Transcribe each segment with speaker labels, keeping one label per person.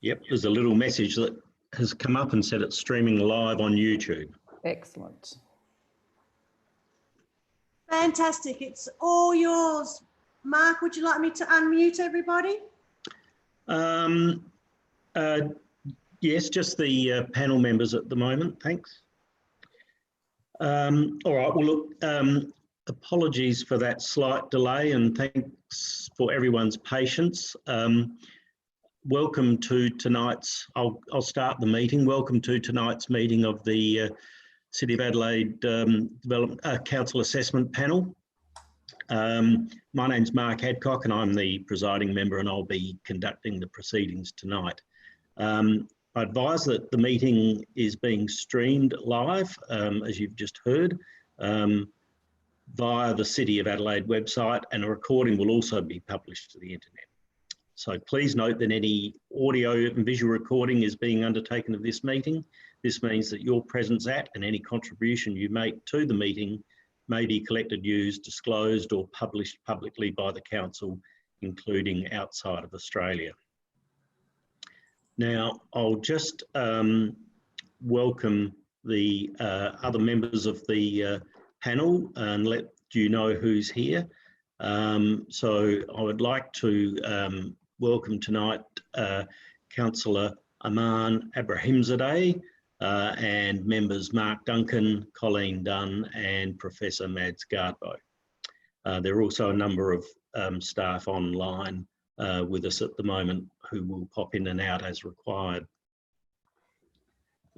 Speaker 1: Yep, there's a little message that has come up and said it's streaming live on YouTube.
Speaker 2: Excellent.
Speaker 3: Fantastic. It's all yours. Mark, would you like me to unmute everybody?
Speaker 1: Yes, just the panel members at the moment. Thanks. All right. Well, look, apologies for that slight delay and thanks for everyone's patience. Welcome to tonight's, I'll start the meeting. Welcome to tonight's meeting of the City of Adelaide Development Council Assessment Panel. My name's Mark Hadcock and I'm the presiding member and I'll be conducting the proceedings tonight. I advise that the meeting is being streamed live, as you've just heard, via the City of Adelaide website, and a recording will also be published to the internet. So please note that any audio and visual recording is being undertaken of this meeting. This means that your presence at and any contribution you make to the meeting may be collected, used, disclosed or published publicly by the Council, including outside of Australia. Now, I'll just welcome the other members of the panel and let you know who's here. So I would like to welcome tonight Councillor Aman Abrahimzadeh and members Mark Duncan, Colleen Dunn and Professor Mads Gardbo. There are also a number of staff online with us at the moment who will pop in and out as required.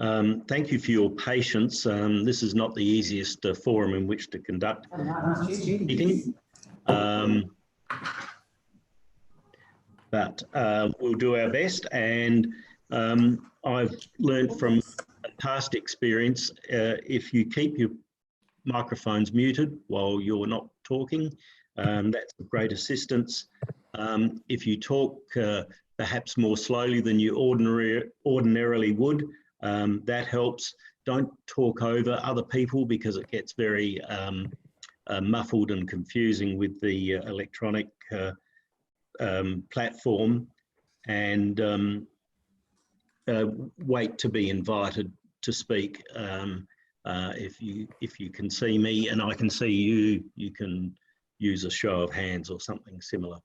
Speaker 1: Thank you for your patience. This is not the easiest forum in which to conduct a meeting, but we'll do our best. And I've learned from past experience, if you keep your microphones muted while you're not talking, that's of great assistance. If you talk perhaps more slowly than you ordinarily would, that helps. Don't talk over other people because it gets very muffled and confusing with the electronic platform, and wait to be invited to speak. If you can see me and I can see you, you can use a show of hands or something similar.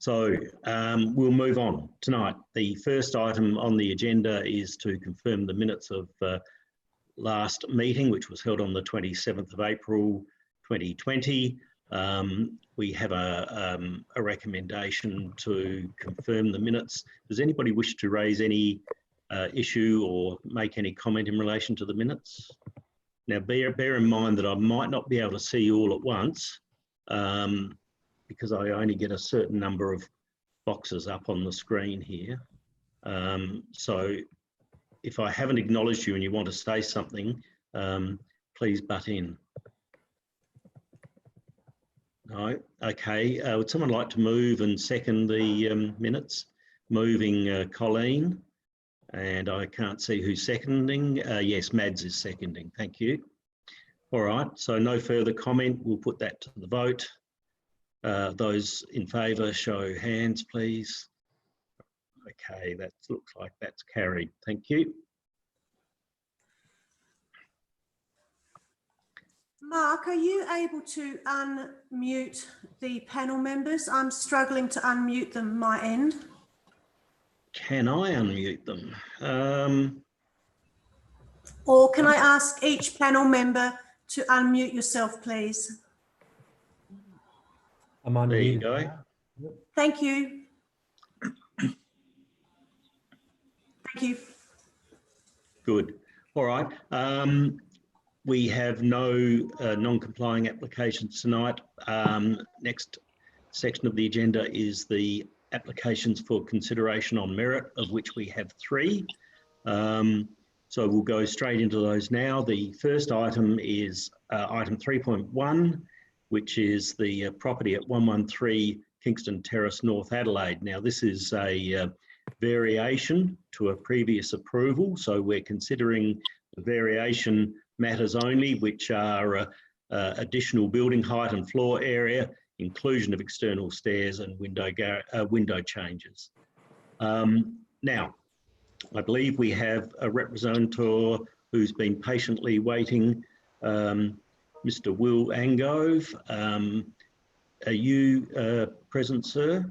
Speaker 1: So we'll move on tonight. The first item on the agenda is to confirm the minutes of last meeting, which was held on the 27th of April 2020. We have a recommendation to confirm the minutes. Does anybody wish to raise any issue or make any comment in relation to the minutes? Now bear in mind that I might not be able to see you all at once, because I only get a certain number of boxes up on the screen here. So if I haven't acknowledged you and you want to say something, please butt in. No? Okay. Would someone like to move and second the minutes? Moving Colleen, and I can't see who's seconding. Yes, Mads is seconding. Thank you. All right. So no further comment. We'll put that to the vote. Those in favour show hands, please. Okay, that looks like that's carried. Thank you.
Speaker 3: Mark, are you able to unmute the panel members? I'm struggling to unmute them my end.
Speaker 1: Can I unmute them?
Speaker 3: Or can I ask each panel member to unmute yourself, please?
Speaker 4: I'm on.
Speaker 1: There you go.
Speaker 3: Thank you. Thank you.
Speaker 1: Good. All right. We have no non-complying applications tonight. Next section of the agenda is the applications for consideration on merit, of which we have 3. So we'll go straight into those now. The first item is item 3.1, which is the property at 113 Kingston Terrace, North Adelaide. Now this is a variation to a previous approval, so we're considering the variation matters only, which are additional building height and floor area, inclusion of external stairs and window changes. Now, I believe we have a representative who's been patiently waiting, Mr. Will Angove. Are you present, sir?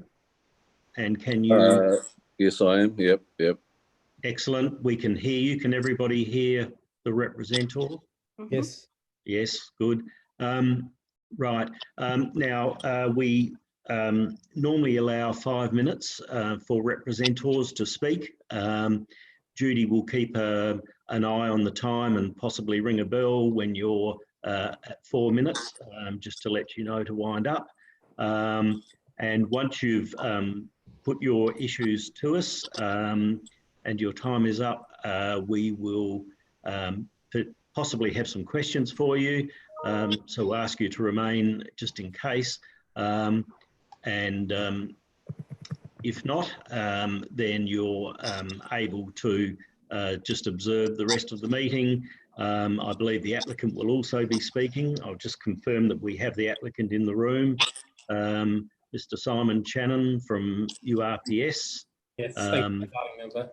Speaker 1: And can you?
Speaker 2: Yes, I am. Yep.
Speaker 1: Excellent. We can hear you. Can everybody hear the representative?
Speaker 4: Yes.
Speaker 1: Yes, good. Right. Now, we normally allow 5 minutes for representatives to speak. Judy will keep an eye on the time and possibly ring a bell when you're at 4 minutes, just to let you know to wind up. And once you've put your issues to us and your time is up, we will possibly have some questions for you. So we'll ask you to remain just in case. If not, then you're able to just observe the rest of the meeting. I believe the applicant will also be speaking. I'll just confirm that we have the applicant in the room. Mr. Simon Channon from URPS.
Speaker 4: Yes, thank you, member.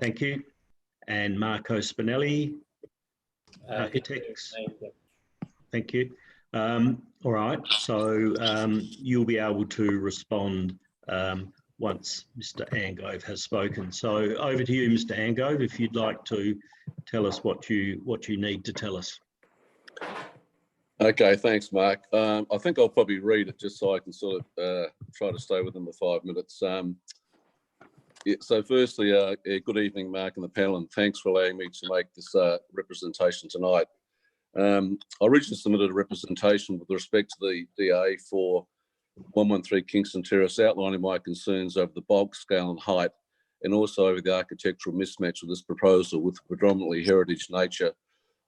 Speaker 1: Thank you. And Marco Spinelli, Architects. Thank you. All right, so you'll be able to respond once Mr. Angove has spoken. So over to you, Mr. Angove, if you'd like to tell us what you need to tell us.
Speaker 2: Okay, thanks, Mark. I think I'll probably read it just so I can sort of try to stay within the 5 minutes. Yeah, so firstly, good evening, Mark and the panel, and thanks for allowing me to make this representation tonight. I originally submitted a representation with respect to the DA for 113 Kingston Terrace, outlining my concerns over the bulk, scale and height, and also over the architectural mismatch of this proposal with the predominantly heritage nature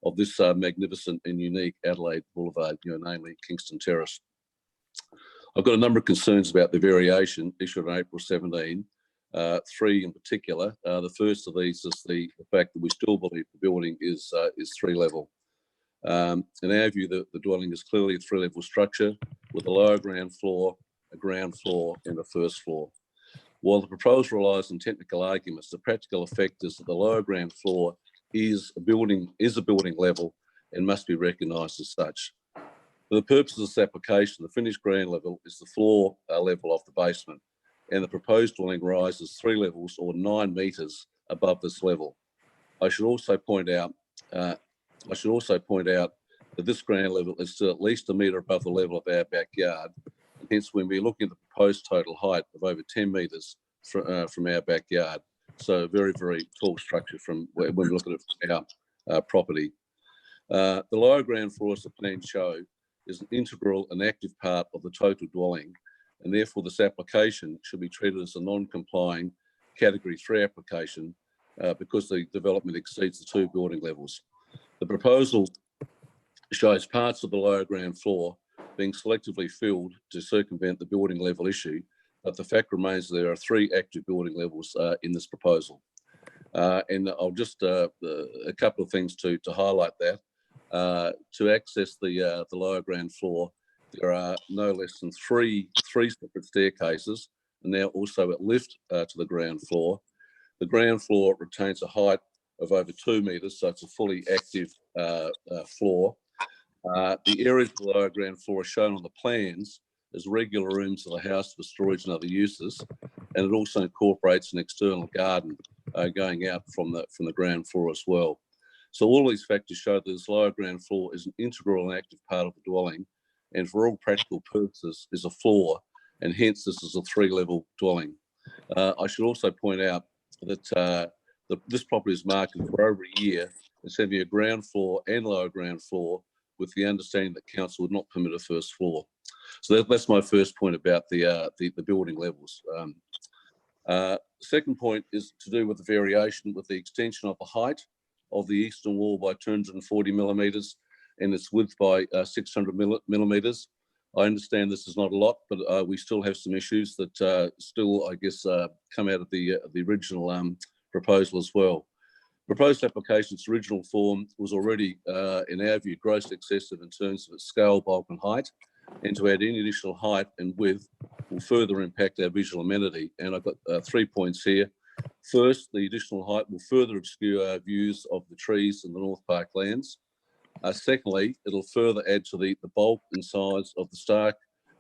Speaker 2: of this magnificent and unique Adelaide Boulevard, namely Kingston Terrace. I've got a number of concerns about the variation issued on April 17, 3 in particular. The first of these is the fact that we still believe the building is 3-level. In our view, the dwelling is clearly a 3-level structure with a lower ground floor, a ground floor and a first floor. While the proposal relies on technical arguments, the practical effect is that the lower ground floor is a building level and must be recognised as such. For the purpose of this application, the finished ground level is the floor level of the basement, and the proposed dwelling rises 3 levels or 9 metres above this level. I should also point out that this ground level is still at least 1 metre above the level of our backyard. Hence, when we're looking at the proposed total height of over 10 metres from our backyard, so a very, very tall structure from when we look at it from our property. The lower ground floor, as the plans show, is an integral and active part of the total dwelling, and therefore this application should be treated as a non-complying Category 3 application because the development exceeds the 2 building levels. The proposal shows parts of the lower ground floor being selectively filled to circumvent the building level issue, but the fact remains there are 3 active building levels in this proposal. And I'll just, a couple of things to highlight that. To access the lower ground floor, there are no less than three separate staircases, and now also a lift to the ground floor. The ground floor retains a height of over 2 metres, so it's a fully active floor. The areas of the lower ground floor are shown on the plans as regular rooms of the house for storage and other uses, and it also incorporates an external garden going out from the ground floor as well. So all these factors show that this lower ground floor is an integral and active part of the dwelling, and for all practical purposes is a floor, and hence this is a 3-level dwelling. I should also point out that this property is marketed for over a year. It's having a ground floor and lower ground floor, with the understanding that council would not permit a first floor. So that's my first point about the building levels. Second point is to do with the variation with the extension of the height of the eastern wall by 240 millimetres and its width by 600 millimetres. I understand this is not a lot, but we still have some issues that still, I guess, come out of the original proposal as well. Proposed application's original form was already, in our view, grossly excessive in terms of its scale, bulk and height. and to add any additional height and width will further impact our visual amenity. And I've got 3 points here. First, the additional height will further obscure our views of the trees in the North Park lands. Secondly, it'll further add to the bulk and size of the stark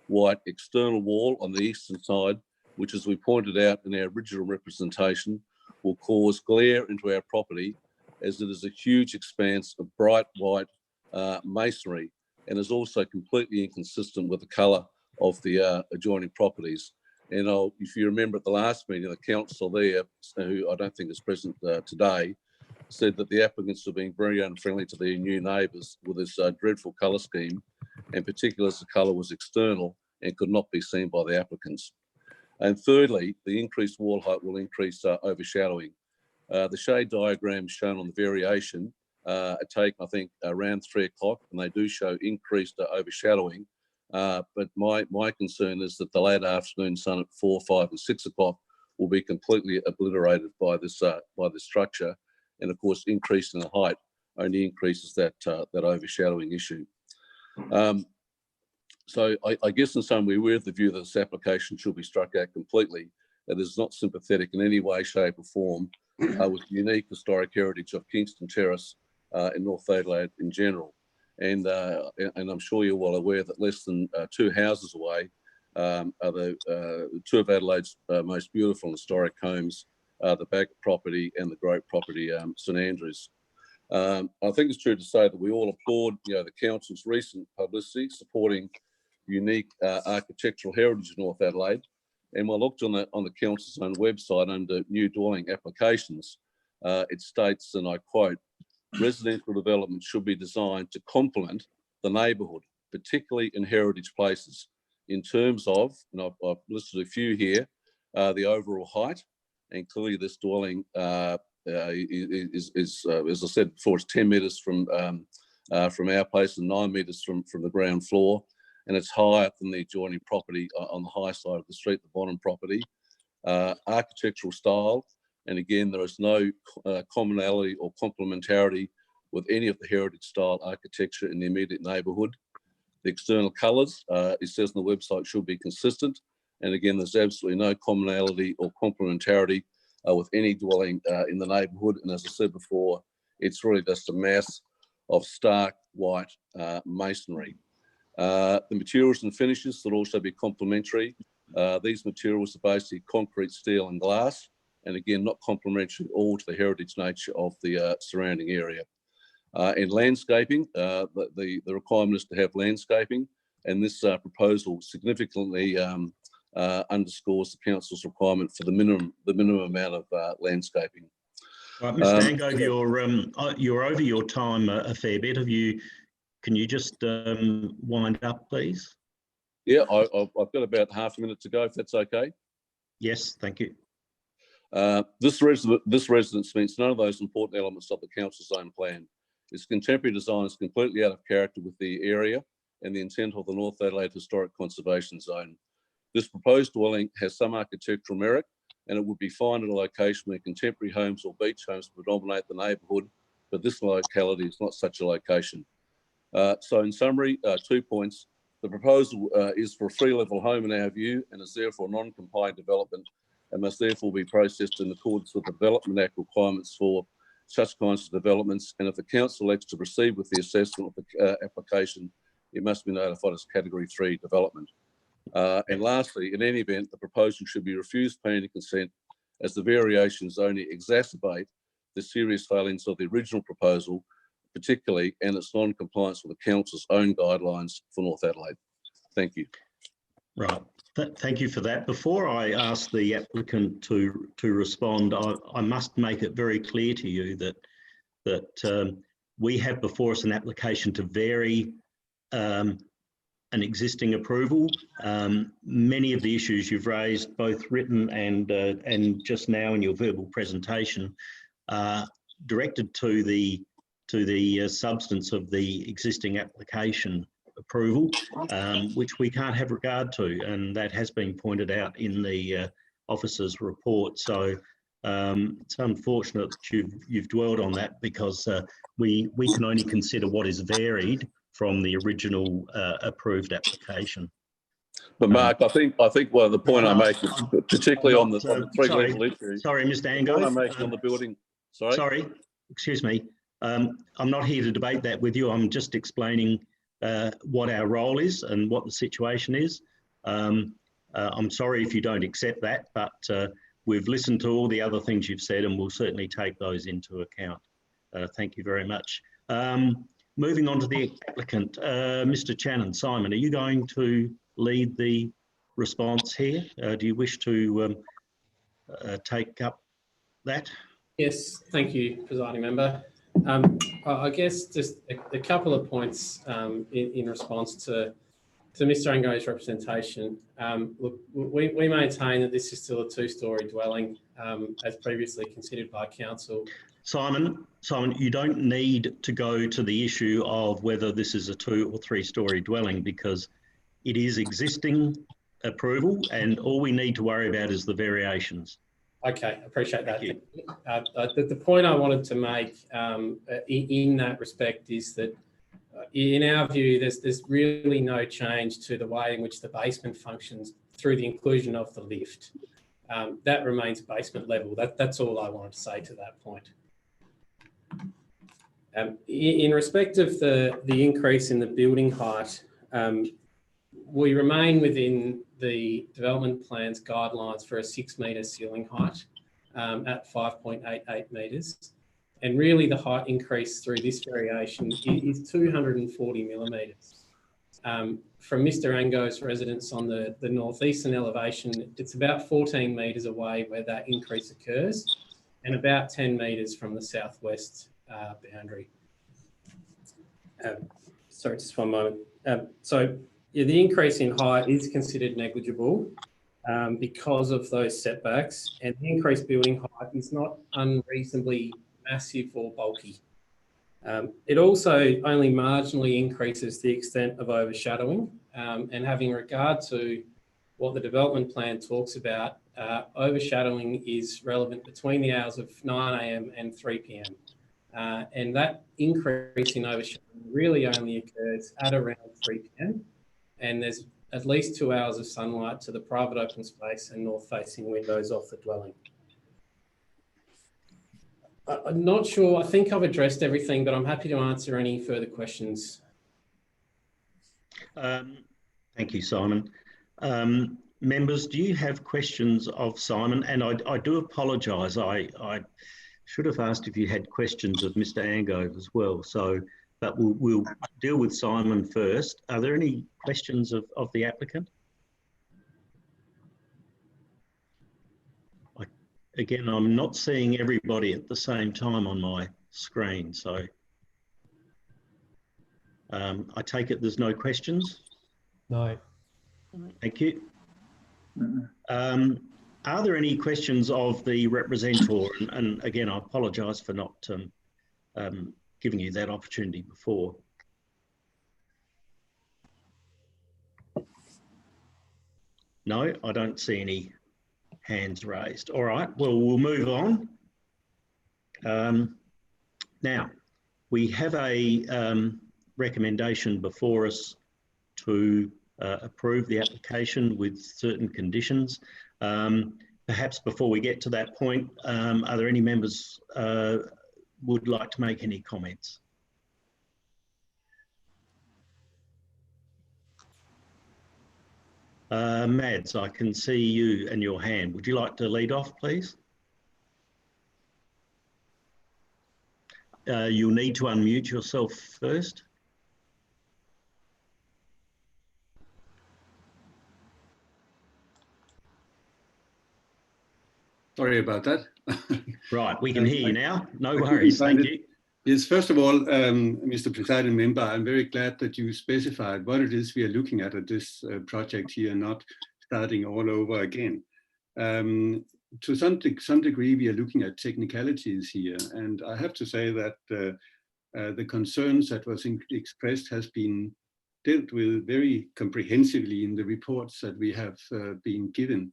Speaker 2: white external wall on the eastern side, which, as we pointed out in our original representation, will cause glare into our property, as it is a huge expanse of bright white masonry, and is also completely inconsistent with the colour of the adjoining properties. And if you remember at the last meeting, the council there, who I don't think is present today, said that the applicants were being very unfriendly to their new neighbours with this dreadful colour scheme, and particularly as the colour was external and could not be seen by the applicants. And thirdly, the increased wall height will increase overshadowing. The shade diagrams shown on the variation are taken, I think, around 3 o'clock, and they do show increased overshadowing. But my concern is that the late afternoon sun at 4, 5, and 6 o'clock will be completely obliterated by this structure, and of course, increasing the height only increases that overshadowing issue. So I guess in some way we're of the view that this application should be struck out completely. It is not sympathetic in any way, shape, or form with the unique historic heritage of Kingston Terrace in North Adelaide in general. And I'm sure you're well aware that less than 2 houses away are the 2 of Adelaide's most beautiful historic homes, the Baggett property and the great property, St Andrews. I think it's true to say that we all applaud, the council's recent publicity supporting unique architectural heritage in North Adelaide. And when I looked on the council's own website under new dwelling applications, it states, and I quote, residential development should be designed to complement the neighbourhood, particularly in heritage places, in terms of, and I've listed a few here, the overall height, and clearly this dwelling is as I said before, it's 10 metres from our place and 9 metres from the ground floor, and it's higher than the adjoining property on the high side of the street, the bottom property. Architectural style, and again, there is no commonality or complementarity with any of the heritage style architecture in the immediate neighbourhood. The external colours, it says on the website, should be consistent. And again, there's absolutely no commonality or complementarity with any dwelling in the neighbourhood. And as I said before, it's really just a mass of stark white masonry. The materials and finishes will also be complementary. These materials are basically concrete, steel and glass, and again, not complementary at all to the heritage nature of the surrounding area. In landscaping, the requirement is to have landscaping, and this proposal significantly underscores the council's requirement for the minimum amount of landscaping.
Speaker 1: Right, Mr. Angove, you're over your time a fair bit. Can you just wind up, please?
Speaker 2: Yeah, I've got about half a minute to go, if that's okay.
Speaker 1: Yes, thank you.
Speaker 2: This residence meets none of those important elements of the council's own plan. Its contemporary design is completely out of character with the area and the intent of the North Adelaide Historic Conservation Zone. This proposed dwelling has some architectural merit, and it would be fine in a location where contemporary homes or beach homes predominate the neighbourhood, but this locality is not such a location. So in summary, 2 points. The proposal is for a 3-level home in our view, and is therefore non-compliant development, and must therefore be processed in accordance with the Development Act requirements for such kinds of developments. And if the council elects to proceed with the assessment of the application, it must be notified as Category 3 development. And lastly, in any event, the proposal should be refused planning consent, as the variations only exacerbate the serious failings of the original proposal, particularly and its non-compliance with the council's own guidelines for North Adelaide. Thank you.
Speaker 1: Right. Thank you for that. Before I ask the applicant to respond, I must make it very clear to you that we have before us an application to vary an existing approval. Many of the issues you've raised, both written and just now in your verbal presentation, are directed to the substance of the existing application approval, which we can't have regard to, and that has been pointed out in the officer's report. So it's unfortunate that you've dwelled on that, because we can only consider what is varied from the original approved application.
Speaker 2: But Mark, I think one of the point I make, particularly on the three
Speaker 1: sorry,
Speaker 2: level issue.
Speaker 1: Sorry, Mr. Ango.
Speaker 2: The point I'm making on the building.
Speaker 1: Sorry, excuse me. I'm not here to debate that with you. I'm just explaining what our role is and what the situation is. I'm sorry if you don't accept that, but we've listened to all the other things you've said and we'll certainly take those into account. Thank you very much. Moving on to the applicant, Mr. Channon. Simon, are you going to lead the response here? Do you wish to take up that?
Speaker 4: Yes, thank you, Presiding Member. I guess just a couple of points in response to Mr. Ango's representation. Look, we maintain that this is still a two-storey dwelling, as previously considered by Council.
Speaker 1: Simon, you don't need to go to the issue of whether this is a 2 or 3 storey dwelling because it is existing approval and all we need to worry about is the variations.
Speaker 4: Okay, appreciate that. The point I wanted to make in that respect is that in our view, there's really no change to the way in which the basement functions through the inclusion of the lift. That remains basement level. That's all I wanted to say to that point. In respect of the increase in the building height, we remain within the development plan's guidelines for a 6 metre ceiling height at 5.88 metres. And really the height increase through this variation is 240 millimetres. From Mr. Ango's residence on the northeastern elevation, it's about 14 metres away where that increase occurs and about 10 metres from the southwest boundary. Sorry, just one moment. So yeah, the increase in height is considered negligible because of those setbacks, and the increased building height is not unreasonably massive or bulky. It also only marginally increases the extent of overshadowing, and having regard to what the development plan talks about, overshadowing is relevant between the hours of 9 a.m. and 3 p.m. And that increase in overshadowing really only occurs at around 3 p.m. And there's at least 2 hours of sunlight to the private open space and north-facing windows of the dwelling. I'm not sure, I think I've addressed everything, but I'm happy to answer any further questions.
Speaker 1: Thank you, Simon. Members, do you have questions of Simon? And I do apologise, I should have asked if you had questions of Mr. Ango as well. So, but we'll deal with Simon first. Are there any questions of the applicant? Again, I'm not seeing everybody at the same time on my screen, so I take it there's no questions?
Speaker 5: No.
Speaker 1: Thank you. Are there any questions of the representative? And again, I apologise for not giving you that opportunity before. No, I don't see any hands raised. All right, well, we'll move on. Now, we have a recommendation before us to approve the application with certain conditions. Perhaps before we get to that point, are there any members would like to make any comments? Mads, I can see you and your hand. Would you like to lead off, please? You'll need to unmute yourself first.
Speaker 6: Sorry about that.
Speaker 1: Right, we can hear you now. No worries, thank you.
Speaker 6: Yes, first of all, Mr. Presiding Member, I'm very glad that you specified what it is we are looking at this project here, not starting all over again. To some degree, we are looking at technicalities here, and I have to say that the concerns that was expressed has been dealt with very comprehensively in the reports that we have been given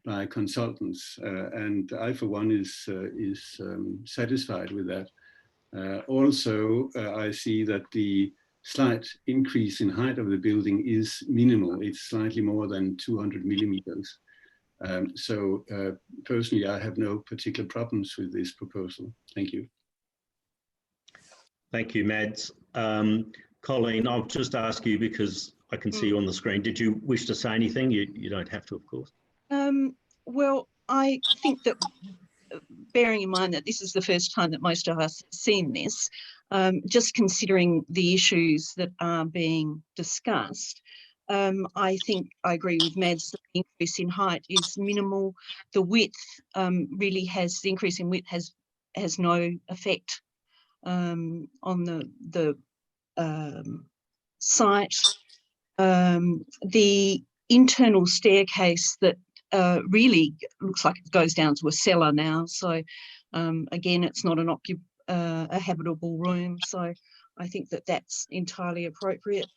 Speaker 6: by consultants, and I, for one, is satisfied with that. Also, I see that the slight increase in height of the building is minimal. It's slightly more than 200 millimeters. So personally, I have no particular problems with this proposal. Thank you.
Speaker 1: Thank you, Mads. Colleen, I'll just ask you because I can see you on the screen. Did you wish to say anything? You don't have to, of course.
Speaker 5: Well, I think that bearing in mind that this is the first time that most of us have seen this, just considering the issues that are being discussed, I think I agree with Mads that the increase in height is minimal. The width the increase in width has no effect on the site. The internal staircase that really looks like it goes down to a cellar now. So again, it's not a habitable room. So I think that that's entirely appropriate.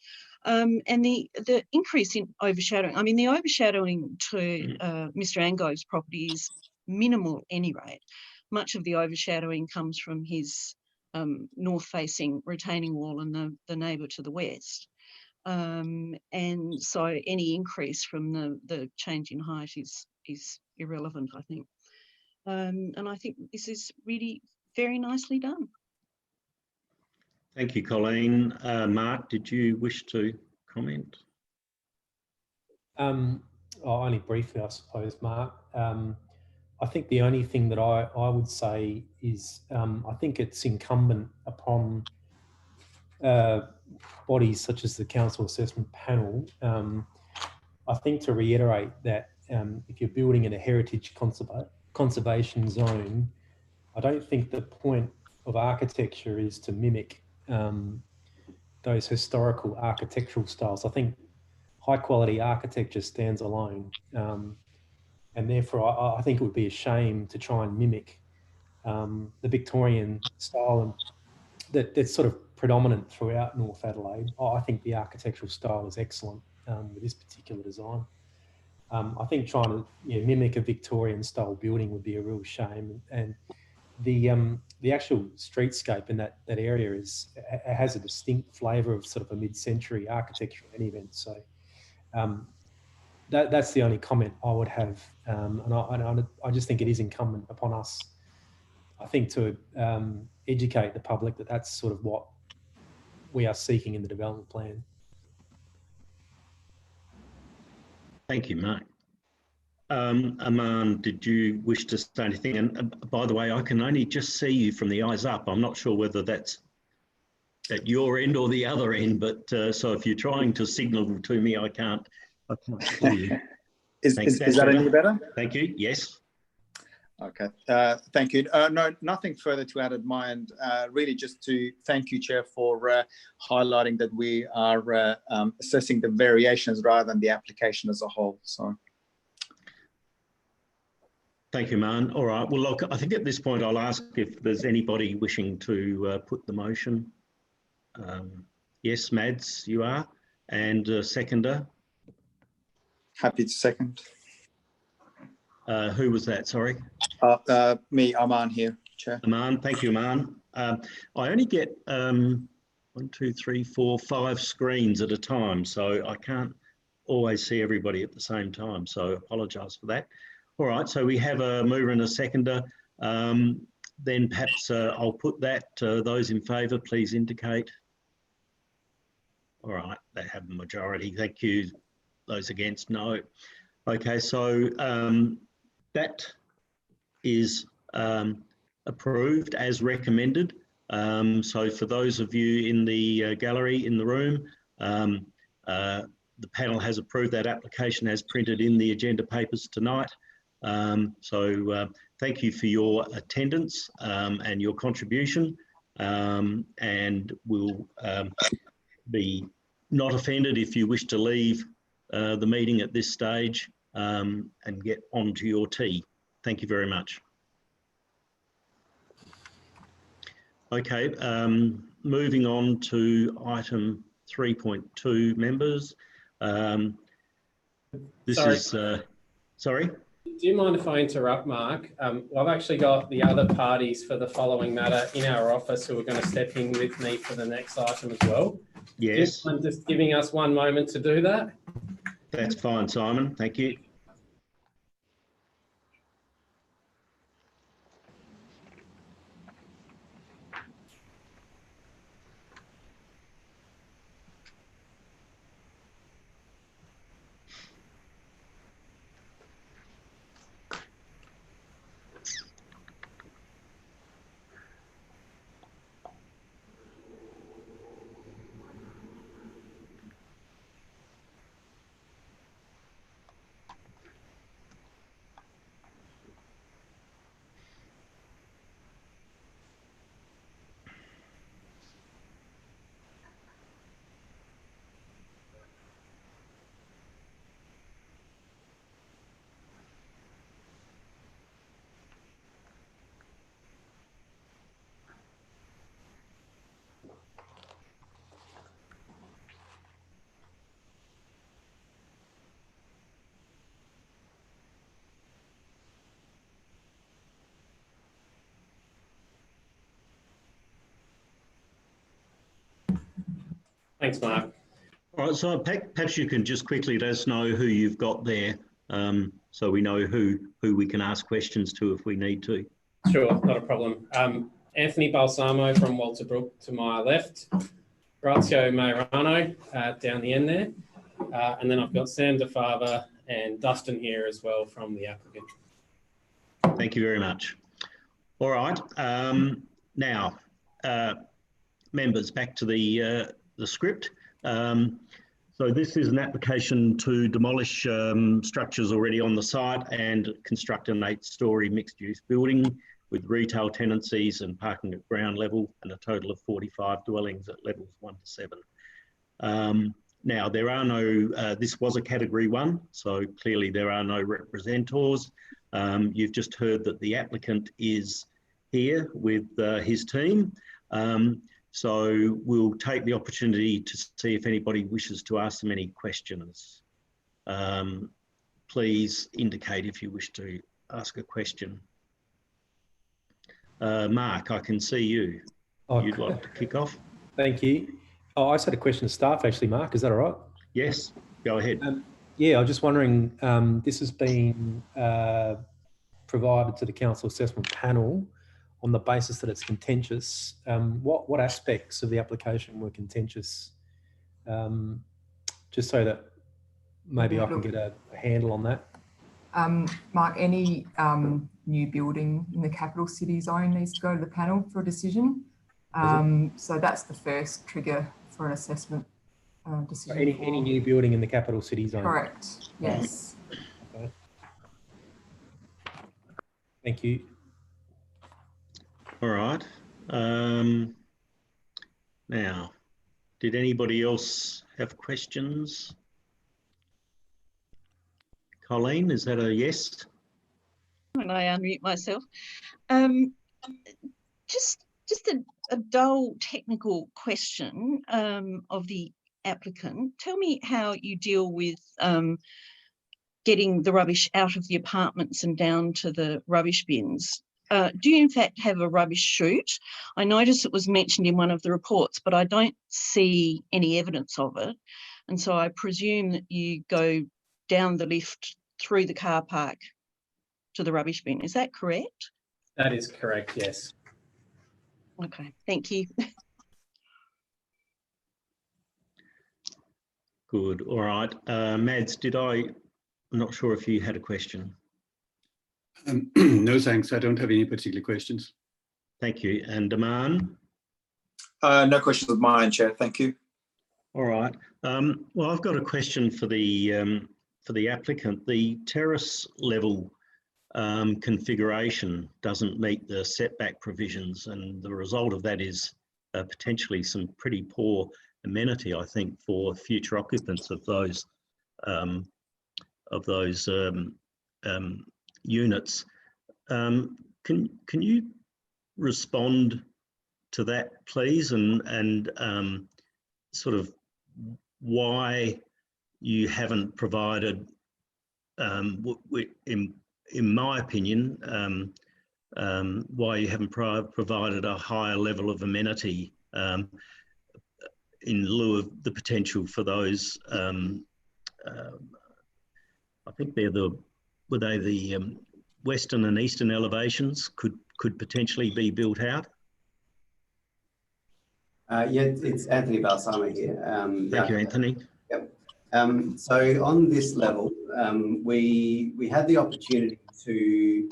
Speaker 5: And the increase in overshadowing, I mean, the overshadowing to Mr. Angove's property is minimal at any rate. Much of the overshadowing comes from his north-facing retaining wall and the neighbour to the west. And so any increase from the change in height is irrelevant, I think. And I think this is really very nicely done.
Speaker 1: Thank you, Colleen. Mark, did you wish to comment?
Speaker 7: Only briefly, I suppose, Mark. I think the only thing that I would say is I think it's incumbent upon bodies such as the Council Assessment Panel, I think, to reiterate that if you're building in a heritage conservation zone, I don't think the point of architecture is to mimic those historical architectural styles. I think high quality architecture stands alone. And therefore, I think it would be a shame to try and mimic the Victorian style that's sort of predominant throughout North Adelaide. I think the architectural style is excellent with this particular design. I think trying to mimic a Victorian style building would be a real shame. And the actual streetscape in that area has a distinct flavour of sort of a mid-century architecture in any event. So that's the only comment I would have. And I just think it is incumbent upon us, I think, to educate the public that that's sort of what we are seeking in the development plan.
Speaker 1: Thank you, Mark. Aman, did you wish to say anything? And by the way, I can only just see you from the eyes up. I'm not sure whether that's at your end or the other end, but so if you're trying to signal to me, I can't see you.
Speaker 8: Is that any better?
Speaker 1: Thank you. Yes.
Speaker 8: Okay. Thank you. No, nothing further to add at my end. Really just to thank you, Chair, for highlighting that we are assessing the variations rather than the application as a whole. So.
Speaker 1: Thank you, Man. All right. Well, look, I think at this point I'll ask if there's anybody wishing to put the motion. Yes, Mads, you are. And seconder?
Speaker 8: Happy to second.
Speaker 1: Who was that? Sorry.
Speaker 8: Me, Aman here, Chair.
Speaker 1: Aman, thank you, Aman. I only get 1, 2, 3, 4, 5 screens at a time, so I can't always see everybody at the same time. So I apologise for that. All right, so we have a mover and a seconder. Then perhaps I'll put that. Those in favour, please indicate. All right, they have the majority. Thank you. Those against, no. Okay, so that is approved as recommended. So for those of you in the gallery in the room, the panel has approved that application as printed in the agenda papers tonight. So thank you for your attendance and your contribution, and we'll be not offended if you wish to leave the meeting at this stage and get on to your tea. Thank you very much. Okay, moving on to item 3.2, members. This
Speaker 4: Sorry.
Speaker 1: is, sorry?
Speaker 4: Do you mind if I interrupt, Mark? I've actually got the other parties for the following matter in our office who are going to step in with me for the next item as well.
Speaker 1: Yes.
Speaker 4: Do you mind just giving us 1 moment to do that?
Speaker 1: That's fine, Simon. Thank you.
Speaker 4: Thanks, Mark.
Speaker 1: All right, so perhaps you can just quickly let us know who you've got there, so we know who we can ask questions to if we need to.
Speaker 4: Sure, not a problem. Anthony Balsamo from Walter Brook to my left, Grazio Mairano down the end there, and then I've got Sam DeFava and Dustin here as well from the applicant.
Speaker 1: Thank you very much. All right, now, members, back to the script. So this is an application to demolish structures already on the site and construct an 8-storey mixed-use building with retail tenancies and parking at ground level and a total of 45 dwellings at levels 1 to 7. Now, there are no, this was a category 1, so clearly there are no representors. You've just heard that the applicant is here with his team. So we'll take the opportunity to see if anybody wishes to ask them any questions. Please indicate if you wish to ask a question. Mark, I can see you.
Speaker 7: Oh,
Speaker 1: You'd like to kick off?
Speaker 7: Thank you. Oh, I just had a question to staff actually, Mark. Is that all right?
Speaker 1: Yes, go ahead.
Speaker 7: Yeah, I was just wondering, this has been provided to the council assessment panel on the basis that it's contentious. What aspects of the application were contentious? Just so that maybe I can get a handle on that.
Speaker 9: Mark, any new building in the capital city zone needs to go to the panel for a decision. So that's the first trigger for an assessment decision.
Speaker 7: So any new building in the capital city zone?
Speaker 9: Correct, yes.
Speaker 7: Okay. Thank you.
Speaker 1: All right. Now, did anybody else have questions? Colleen, is that a yes?
Speaker 5: When I unmute myself. Just a dull technical question of the applicant. Tell me how you deal with getting the rubbish out of the apartments and down to the rubbish bins. Do you in fact have a rubbish chute? I noticed it was mentioned in one of the reports, but I don't see any evidence of it. And so I presume that you go down the lift through the car park to the rubbish bin. Is that correct?
Speaker 4: That is correct, yes.
Speaker 5: Okay, thank you.
Speaker 1: Good, all right. Mads, I'm not sure if you had a question.
Speaker 6: No, thanks. I don't have any particular questions.
Speaker 1: Thank you. And Aman?
Speaker 10: No questions of mine, Chair. Thank you.
Speaker 1: All right. Well, I've got a question for the applicant. The terrace level configuration doesn't meet the setback provisions, and the result of that is potentially some pretty poor amenity, I think, for future occupants of those units. Can you respond to that, please, and sort of why you haven't provided in my opinion, why you haven't provided a higher level of amenity in lieu of the potential for those. I think they're were they the western and eastern elevations could potentially be built out.
Speaker 11: Yeah, it's Anthony Balsamo here.
Speaker 1: Thank you, Anthony.
Speaker 11: Yep. So on this level, we had the opportunity to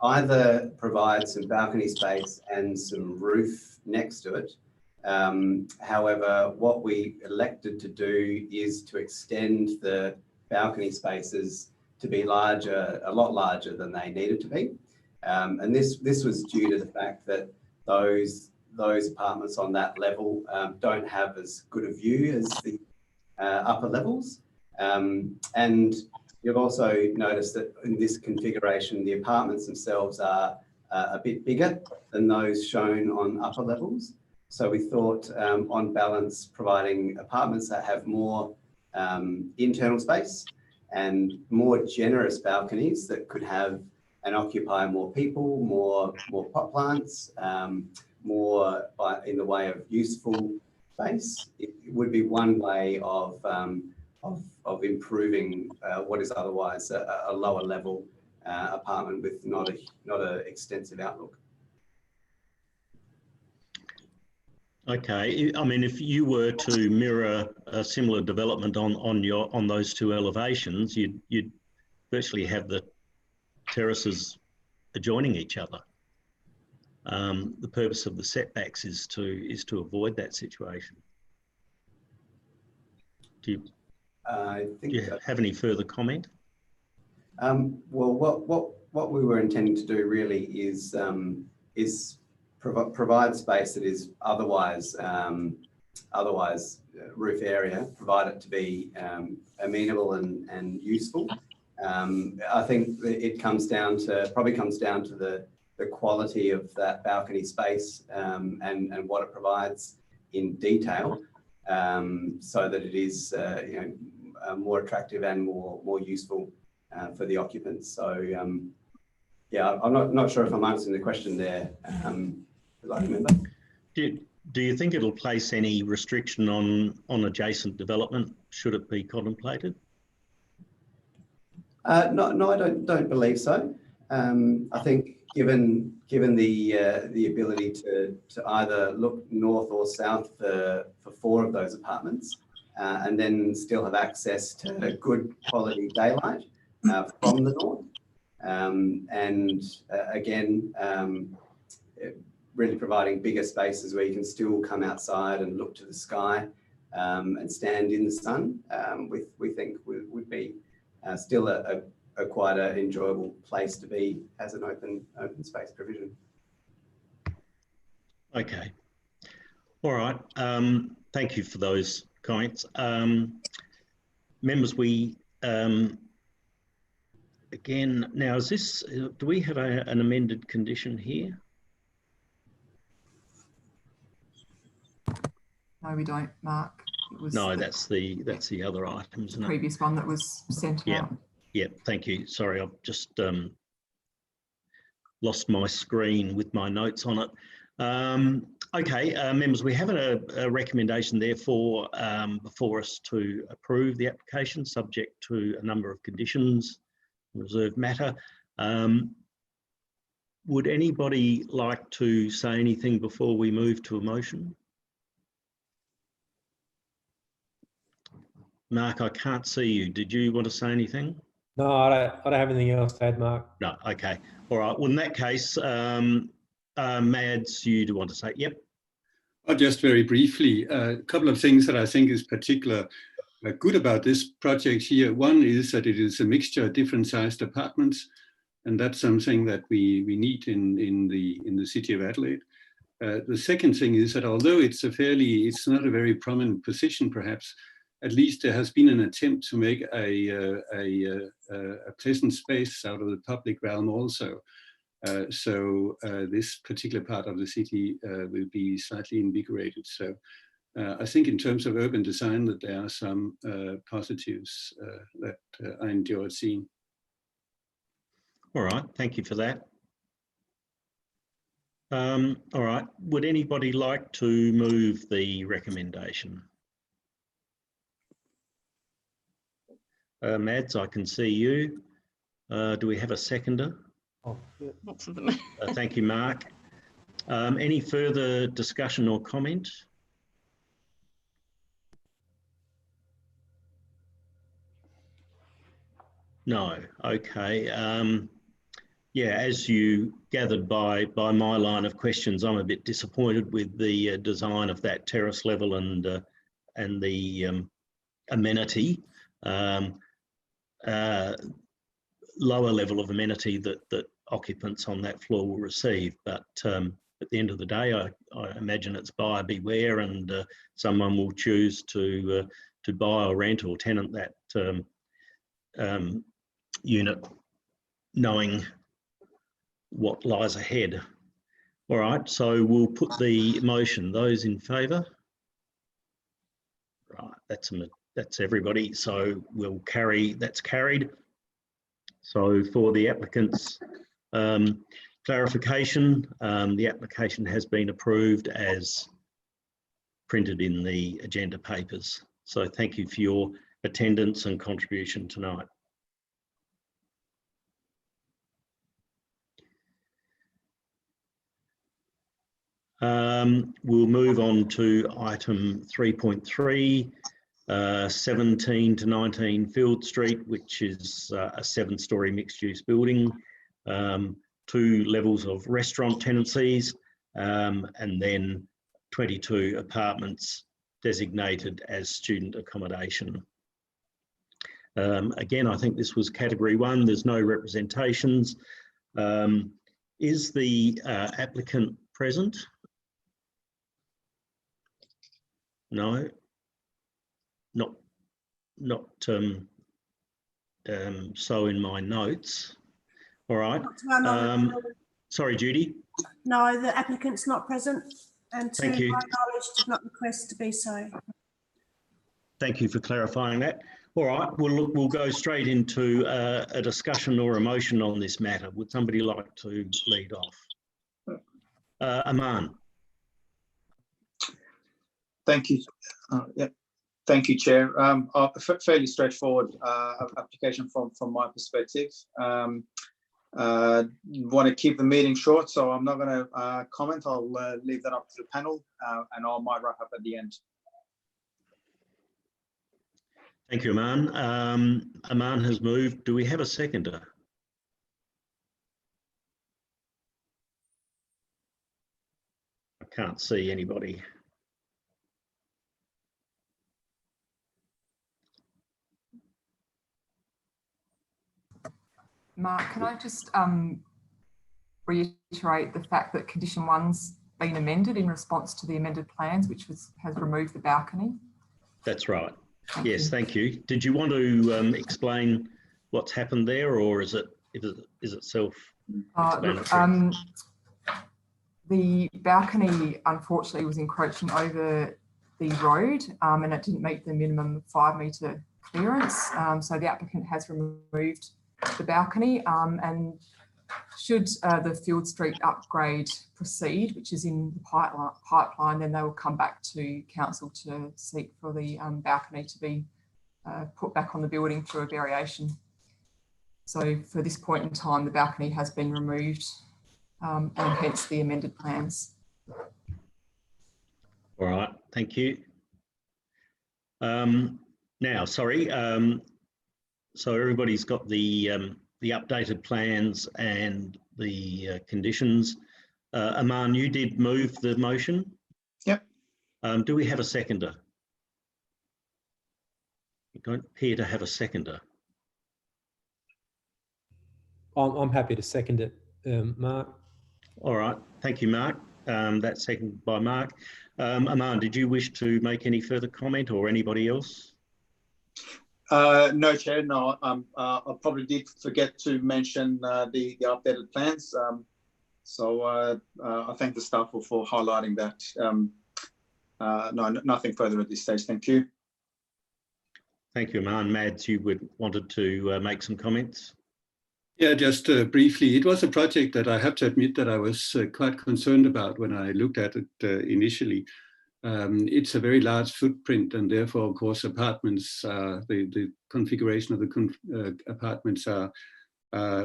Speaker 11: either provide some balcony space and some roof next to it. However, what we elected to do is to extend the balcony spaces to be larger, a lot larger than they needed to be. And this was due to the fact that those apartments on that level don't have as good a view as the upper levels. And you've also noticed that in this configuration, the apartments themselves are a bit bigger than those shown on upper levels. So we thought, on balance, providing apartments that have more internal space and more generous balconies that could have and occupy more people, more pot plants, more in the way of useful space. It would be one way of improving what is otherwise a lower level apartment with not a extensive outlook.
Speaker 1: Okay, I mean, if you were to mirror a similar development on those two elevations, you'd virtually have the terraces adjoining each other. The purpose of the setbacks is to avoid that situation. Do you have any further comment?
Speaker 11: Well, what we were intending to do really is provide space that is otherwise roof area, provide it to be amenable and useful. I think it probably comes down to the quality of that balcony space and what it provides in detail, so that it is more attractive and more useful for the occupants. So yeah, I'm not sure if I'm answering the question there. I remember.
Speaker 1: Do you think it'll place any restriction on adjacent development should it be contemplated?
Speaker 11: No, I don't believe so. I think given the ability to either look north or south for 4 of those apartments, and then still have access to good quality daylight from the north, and again, really providing bigger spaces where you can still come outside and look to the sky and stand in the sun, we think would be still a quite an enjoyable place to be as an open space provision.
Speaker 1: Okay. All right. Thank you for those comments. Members, we again, now is this, do we have an amended condition here?
Speaker 9: No, we don't, Mark. It was
Speaker 1: no, that's the other item, isn't it?
Speaker 9: The previous one that was sent out.
Speaker 1: Yeah, thank you. Sorry, I've just lost my screen with my notes on it. Okay, members, we have a recommendation therefore before us to approve the application subject to a number of conditions, reserved matter. Would anybody like to say anything before we move to a motion? Mark, I can't see you. Did you want to say anything?
Speaker 7: No, I don't have anything else to add, Mark.
Speaker 1: No, okay. All right. Well, in that case, Mads, you do want to say, yep.
Speaker 6: Just very briefly, a couple of things that I think is particularly good about this project here. One is that it is a mixture of different sized apartments, and that's something that we need in the city of Adelaide. The second thing is that although it's not a very prominent position, perhaps, at least there has been an attempt to make a pleasant space out of the public realm also. So this particular part of the city will be slightly invigorated. So I think in terms of urban design that there are some positives that I enjoyed seeing.
Speaker 1: All right, thank you for that. All right, would anybody like to move the recommendation? Mads, I can see you. Do we have a seconder?
Speaker 7: Oh, yeah.
Speaker 5: Lots of them.
Speaker 1: Thank you, Mark. Any further discussion or comment? No, okay. Yeah, as you gathered by my line of questions, I'm a bit disappointed with the design of that terrace level and the amenity, lower level of amenity that occupants on that floor will receive. But at the end of the day, I imagine it's buyer beware, and someone will choose to buy or rent or tenant that unit, knowing what lies ahead. All right, so we'll put the motion. Those in favour? Right, that's everybody. So we'll carry. That's carried. So for the applicant's clarification, the application has been approved as printed in the agenda papers. So thank you for your attendance and contribution tonight. We'll move on to item 3.3, 17 to 19 Field Street, which is a 7-storey mixed-use building, 2 levels of restaurant tenancies, and then 22 apartments designated as student accommodation. Again, I think this was category 1. There's no representations. Is the applicant present? No, not so in my notes. All right. Sorry, Judy.
Speaker 3: No, the applicant's not present, and to my
Speaker 1: Thank you.
Speaker 3: knowledge did not request to be so.
Speaker 1: Thank you for clarifying that. All right, we'll go straight into a discussion or a motion on this matter. Would somebody like to lead off? Aman.
Speaker 10: Thank you. Yeah. Thank you, Chair. Fairly straightforward application from my perspective. Want to keep the meeting short, so I'm not going to comment. I'll leave that up to the panel, and I might wrap up at the end.
Speaker 1: Thank you, Aman. Aman has moved. Do we have a seconder? I can't see anybody.
Speaker 9: Mark, can I just reiterate the fact that condition 1's been amended in response to the amended plans, which has removed the balcony?
Speaker 1: That's right. Yes, thank you. Did you want to explain what's happened there, or is it self-explanatory?
Speaker 9: The balcony unfortunately was encroaching over the road, and it didn't meet the minimum 5-metre clearance. So the applicant has removed the balcony, and should the Field Street upgrade proceed, which is in the pipeline, then they will come back to council to seek for the balcony to be put back on the building through a variation. So for this point in time, the balcony has been removed, and hence the amended plans.
Speaker 1: All right, thank you. Now, sorry, so everybody's got the updated plans and the conditions. Aman, you did move the motion?
Speaker 10: Yep.
Speaker 1: Do we have a seconder? We don't appear to have a seconder.
Speaker 7: I'm happy to second it, Mark.
Speaker 1: All right, thank you, Mark. That's seconded by Mark. Aman, did you wish to make any further comment, or anybody else?
Speaker 10: No, Chair, no. I probably did forget to mention the updated plans. So I thank the staff for highlighting that. No, nothing further at this stage. Thank you.
Speaker 1: Thank you, Aman. Mads, you wanted to make some comments?
Speaker 6: Yeah, just briefly, it was a project that I have to admit that I was quite concerned about when I looked at it initially. It's a very large footprint, and therefore, of course, apartments, the configuration of the apartments are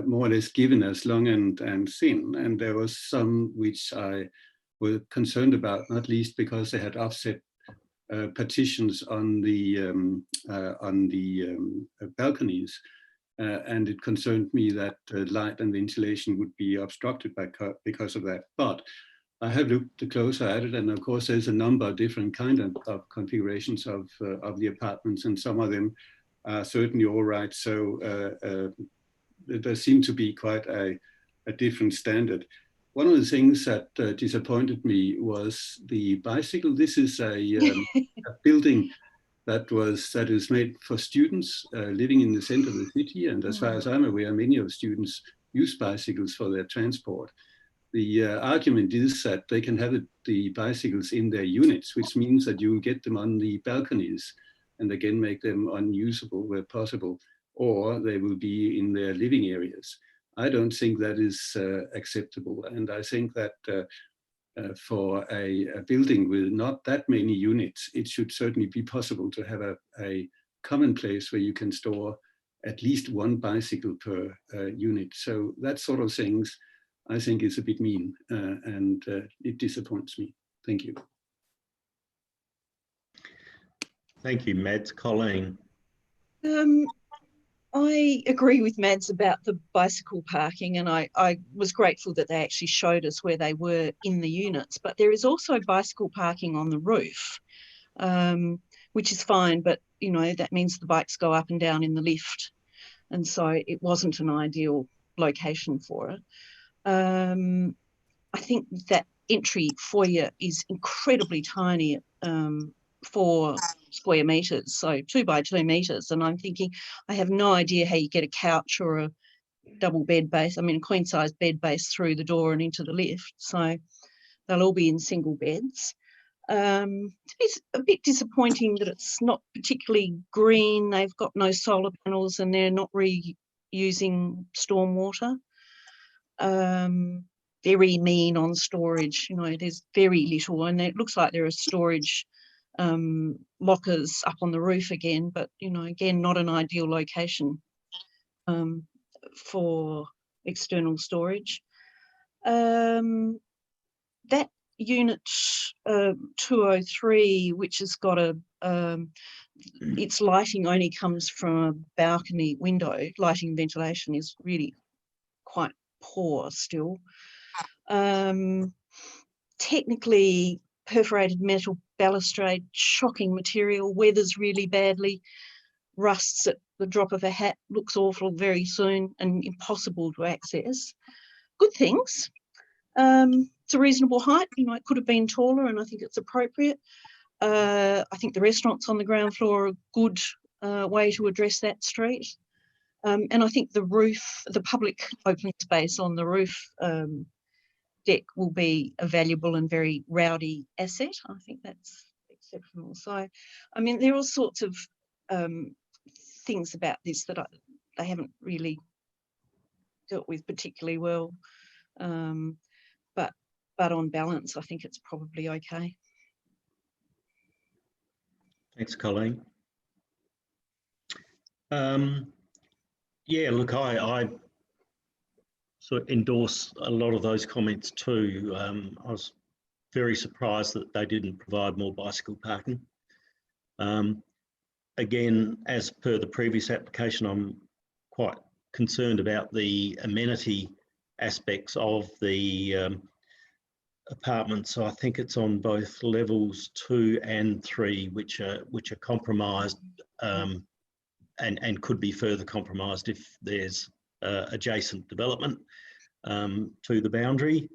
Speaker 6: more or less given as long and thin. And there was some which I was concerned about, not least because they had offset partitions on the balconies. And it concerned me that light and ventilation would be obstructed because of that. But I have looked closer at it, and of course there's a number of different kinds of configurations of the apartments, and some of them are certainly all right. So there seemed to be quite a different standard. One of the things that disappointed me was the bicycle. This is a building that is made for students living in the center of the city. And as far as I'm aware, many of the students use bicycles for their transport. The argument is that they can have the bicycles in their units, which means that you get them on the balconies and again make them unusable where possible, or they will be in their living areas. I don't think that is acceptable. And I think that for a building with not that many units, it should certainly be possible to have a common place where you can store at least one bicycle per unit. So that sort of things, I think, is a bit mean, and it disappoints me. Thank you.
Speaker 1: Thank you, Mads. Colleen.
Speaker 5: I agree with Mads about the bicycle parking, and I was grateful that they actually showed us where they were in the units. But there is also bicycle parking on the roof, which is fine, but you know that means the bikes go up and down in the lift, and so it wasn't an ideal location for it. I think that entry foyer is incredibly tiny, 4 square meters, so 2 by 2 meters. And I'm thinking, I have no idea how you get a couch or a double bed base, a queen size bed base through the door and into the lift. So they'll all be in single beds. It's a bit disappointing that it's not particularly green. They've got no solar panels and they're not reusing stormwater. Very mean on storage, there's very little, and it looks like there are storage lockers up on the roof again, but again, not an ideal location for external storage. That unit 203, which has got its lighting only comes from a balcony window. Lighting and ventilation is really quite poor still. Technically, perforated metal balustrade, shocking material, weathers really badly, rusts at the drop of a hat, looks awful very soon and impossible to access. Good things. It's a reasonable height, it could have been taller, and I think it's appropriate. I think the restaurants on the ground floor are a good way to address that street. And I think the roof, the public open space on the roof deck will be a valuable and very rowdy asset. I think that's exceptional. So, there are all sorts of things about this that they haven't really dealt with particularly well. But on balance, I think it's probably okay.
Speaker 1: Thanks, Colleen. Yeah, look, I sort of endorse a lot of those comments too. I was very surprised that they didn't provide more bicycle parking. Again, as per the previous application, I'm quite concerned about the amenity aspects of the apartments. So I think it's on both levels 2 and 3, which are compromised and could be further compromised if there's adjacent development to the boundary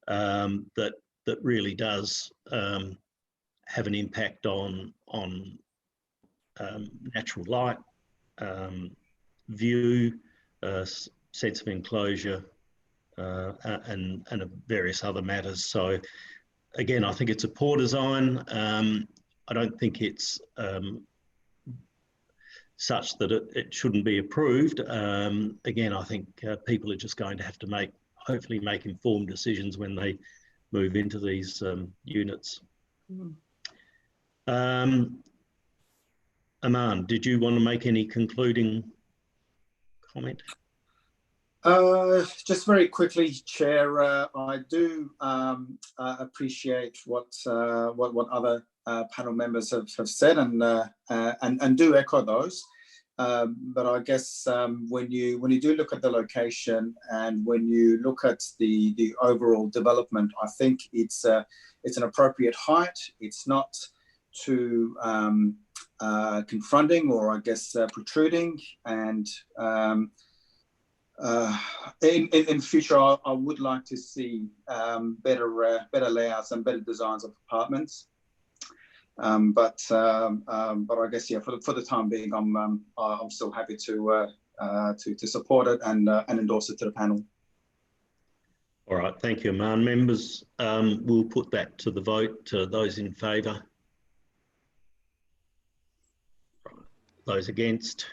Speaker 1: that really does have an impact on natural light, view, sense of enclosure, and various other matters. So again, I think it's a poor design. I don't think it's such that it shouldn't be approved. Again, I think people are just going to have to hopefully make informed decisions when they move into these units. Aman, did you want to make any concluding comment?
Speaker 10: Just very quickly, Chair, I do appreciate what other panel members have said and do echo those. But I guess when you do look at the location and when you look at the overall development, I think it's an appropriate height. It's not too confronting or I guess protruding. And in future, I would like to see better layouts and better designs of apartments. But I guess for the time being, I'm still happy to support it and endorse it to the panel.
Speaker 1: All right, thank you, Aman. Members, we'll put that to the vote. Those in favour? Those against?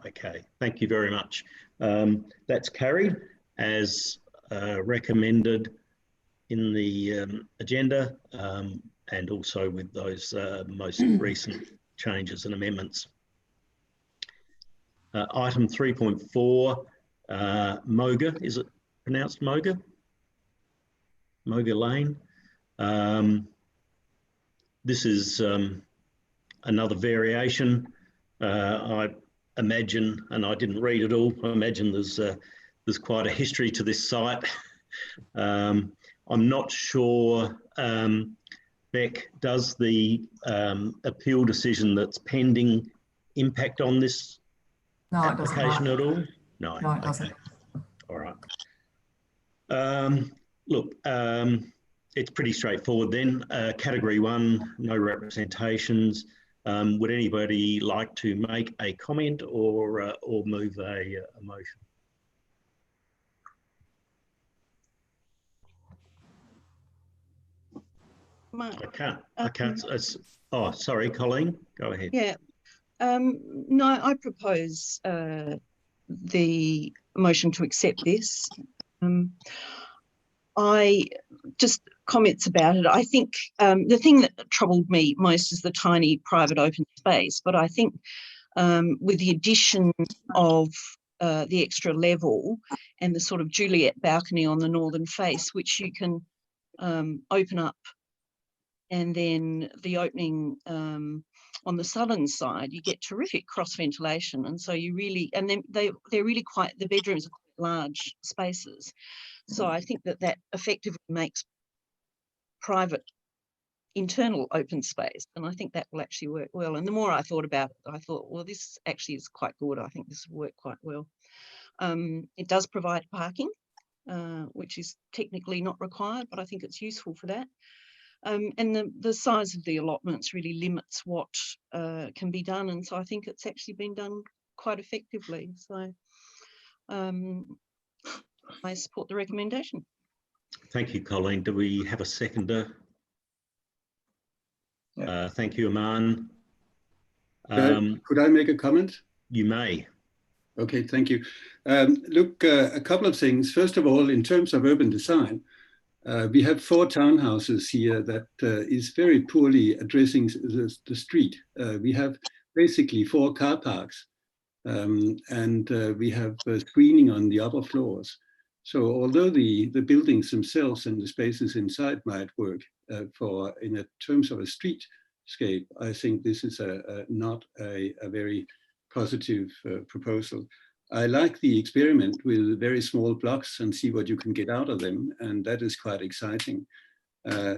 Speaker 1: Okay, thank you very much. That's carried as recommended in the agenda and also with those most recent changes and amendments. Item 3.4, Moga, is it pronounced Moga? Moga Lane. This is another variation. I imagine, and I didn't read it all, I imagine there's quite a history to this site. I'm not sure, Beck, does the appeal decision that's pending impact on this application at all? No,
Speaker 9: it doesn't.
Speaker 1: All right. Look, it's pretty straightforward then. Category 1, no representations. Would anybody like to make a comment or move a motion? I can't. Oh, sorry, Colleen, go ahead.
Speaker 5: Yeah. No, I propose the motion to accept this. I just comments about it. I think the thing that troubled me most is the tiny private open space, but I think with the addition of the extra level and the sort of Juliet balcony on the northern face, which you can open up, and then the opening on the southern side, you get terrific cross ventilation, and so you really, and then they're really quite, the bedrooms are quite large spaces. So I think that effectively makes private internal open space, and I think that will actually work well. And the more I thought about it, I thought, well, this actually is quite good. I think this will work quite well. It does provide parking, which is technically not required, but I think it's useful for that. And the size of the allotments really limits what can be done, and so I think it's actually been done quite effectively. So I support the recommendation.
Speaker 1: Thank you, Colleen. Do we have a seconder?
Speaker 10: Yeah.
Speaker 1: Thank you, Aman.
Speaker 6: Could I make a comment?
Speaker 1: You may.
Speaker 6: Okay, thank you. Look, a couple of things. First of all, in terms of urban design, we have 4 townhouses here that is very poorly addressing the street. We have basically 4 car parks and we have screening on the upper floors. So although the buildings themselves and the spaces inside might work in terms of a streetscape, I think this is not a very positive proposal. I like the experiment with very small blocks and see what you can get out of them, and that is quite exciting.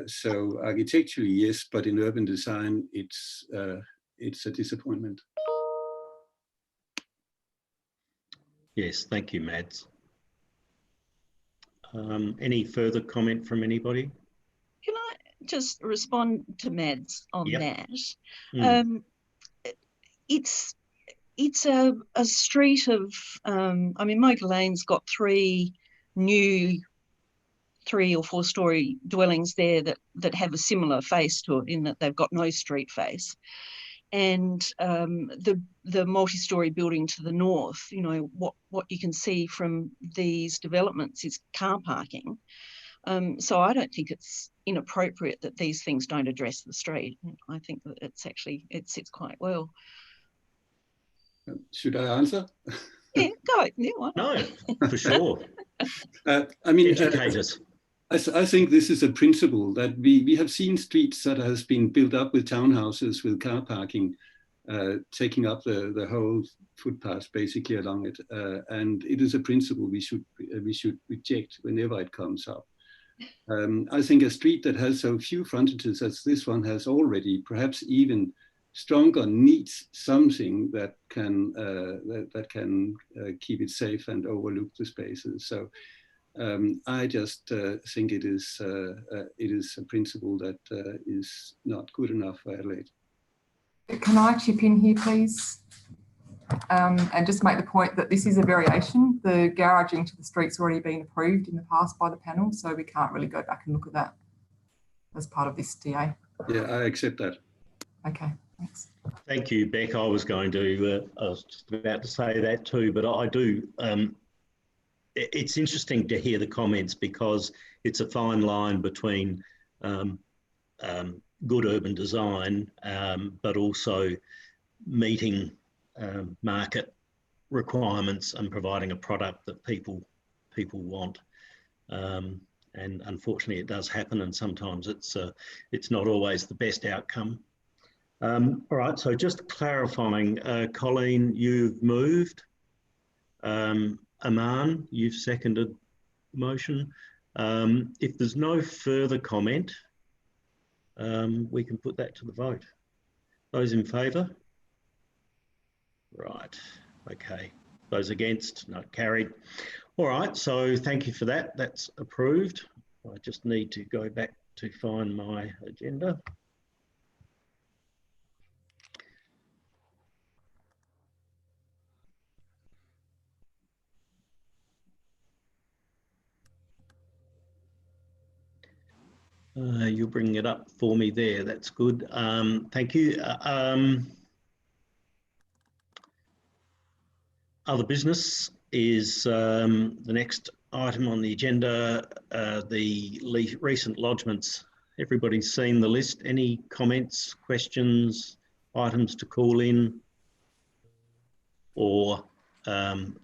Speaker 6: So architecturally, yes, but in urban design, it's a disappointment.
Speaker 1: Yes, thank you, Mads. Any further comment from anybody?
Speaker 5: Can I just respond to Mads on that? It's a street of, I mean, Moga Lane's got 3 new 3 or 4 story dwellings there that have a similar face to it, in that they've got no street face. and the multi-storey building to the north, you know, what you can see from these developments is car parking. So I don't think it's inappropriate that these things don't address the street. I think that it sits quite well.
Speaker 6: Should I answer?
Speaker 5: Yeah, go. Yeah, why not?
Speaker 1: No, for sure.
Speaker 6: I mean,
Speaker 1: educate us.
Speaker 6: I think this is a principle that we have seen streets that has been built up with townhouses with car parking, taking up the whole footpath basically along it, and it is a principle we should reject whenever it comes up. I think a street that has so few frontages as this one has already, perhaps even stronger, needs something that can keep it safe and overlook the spaces. So I just think it is a principle that is not good enough for Adelaide.
Speaker 9: Can I chip in here, please? And just make the point that this is a variation. The garaging to the street's already been approved in the past by the panel, so we can't really go back and look at that as part of this DA.
Speaker 6: Yeah, I accept that.
Speaker 9: Okay, thanks.
Speaker 1: Thank you, Beck. I was going to, I was just about to say that too, but I do, it's interesting to hear the comments because it's a fine line between good urban design, but also meeting market requirements and providing a product that people want. And unfortunately, it does happen, and sometimes it's not always the best outcome. All right, so just clarifying, Colleen, you've moved. Aman, you've seconded the motion. If there's no further comment, we can put that to the vote. Those in favour? Right, okay. Those against? No, carried. All right, so thank you for that. That's approved. I just need to go back to find my agenda. You're bringing it up for me there. That's good. Thank you. Other business is the next item on the agenda, the recent lodgements. Everybody's seen the list. Any comments, questions, items to call in, or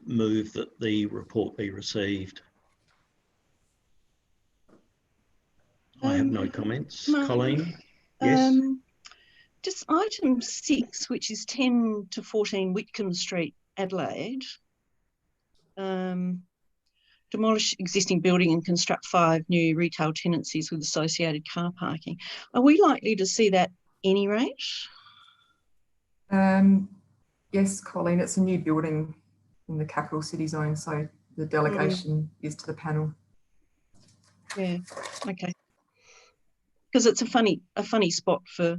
Speaker 1: move that the report be received? I have no comments.
Speaker 5: Mark,
Speaker 1: Colleen? Yes?
Speaker 5: Just item 6, which is 10 to 14 Whitcomb Street, Adelaide. Demolish existing building and construct 5 new retail tenancies with associated car parking. Are we likely to see that any rate?
Speaker 9: Yes, Colleen, it's a new building in the capital city zone, so the delegation is to the panel.
Speaker 5: Yeah, okay. Because it's a funny spot for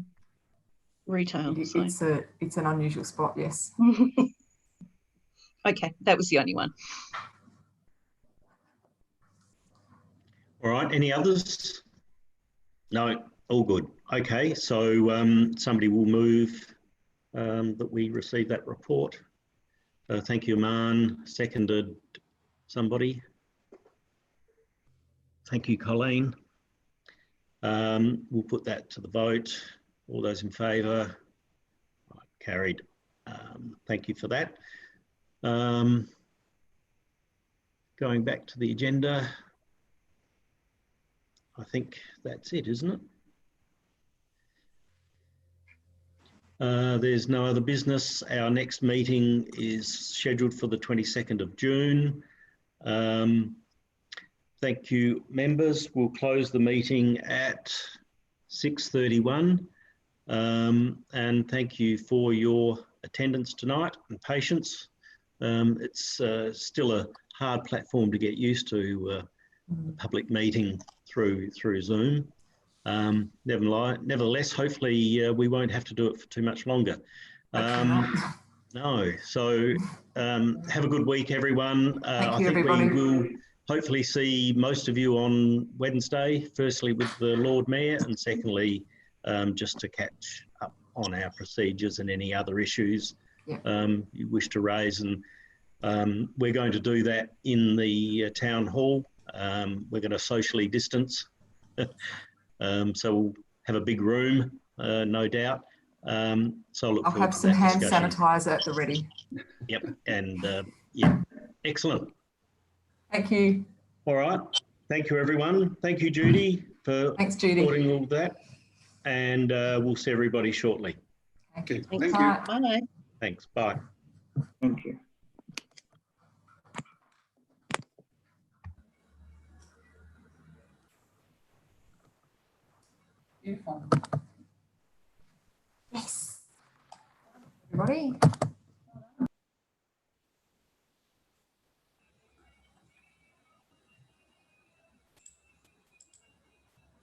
Speaker 5: retail.
Speaker 9: It's an unusual spot, yes.
Speaker 5: Okay, that was the only one.
Speaker 1: All right, any others? No, all good. Okay, so somebody will move that we receive that report. Thank you, Aman. Seconded somebody. Thank you, Colleen. We'll put that to the vote. All those in favour? Right, carried. Thank you for that. Going back to the agenda, I think that's it, isn't it? There's no other business. Our next meeting is scheduled for the 22nd of June. Thank you, members. We'll close the meeting at 6:31. And thank you for your attendance tonight and patience. It's still a hard platform to get used to, a public meeting through Zoom. Nevertheless, hopefully we won't have to do it for too much longer. No, so have a good week, everyone. I think we will hopefully see most of you on Wednesday, firstly with the Lord Mayor and secondly just to catch up on our procedures and any other issues
Speaker 9: Yeah.
Speaker 1: you wish to raise. And we're going to do that in the town hall. We're going to socially distance. So we'll have a big room, no doubt. So I look
Speaker 9: I'll
Speaker 1: forward
Speaker 9: have
Speaker 1: to
Speaker 9: some
Speaker 1: that
Speaker 9: hand
Speaker 1: discussion.
Speaker 9: sanitizer at the ready.
Speaker 1: Yep, and yeah, excellent.
Speaker 9: Thank you.
Speaker 1: All right, thank you everyone. Thank you, Judy, for
Speaker 9: Thanks, Judy.
Speaker 1: supporting all that. And we'll see everybody shortly.
Speaker 6: Okay,
Speaker 5: Thanks.
Speaker 6: thank you.
Speaker 5: Bye.
Speaker 1: Thanks, bye.
Speaker 10: Thank you.
Speaker 9: Beautiful. Yes. Everybody.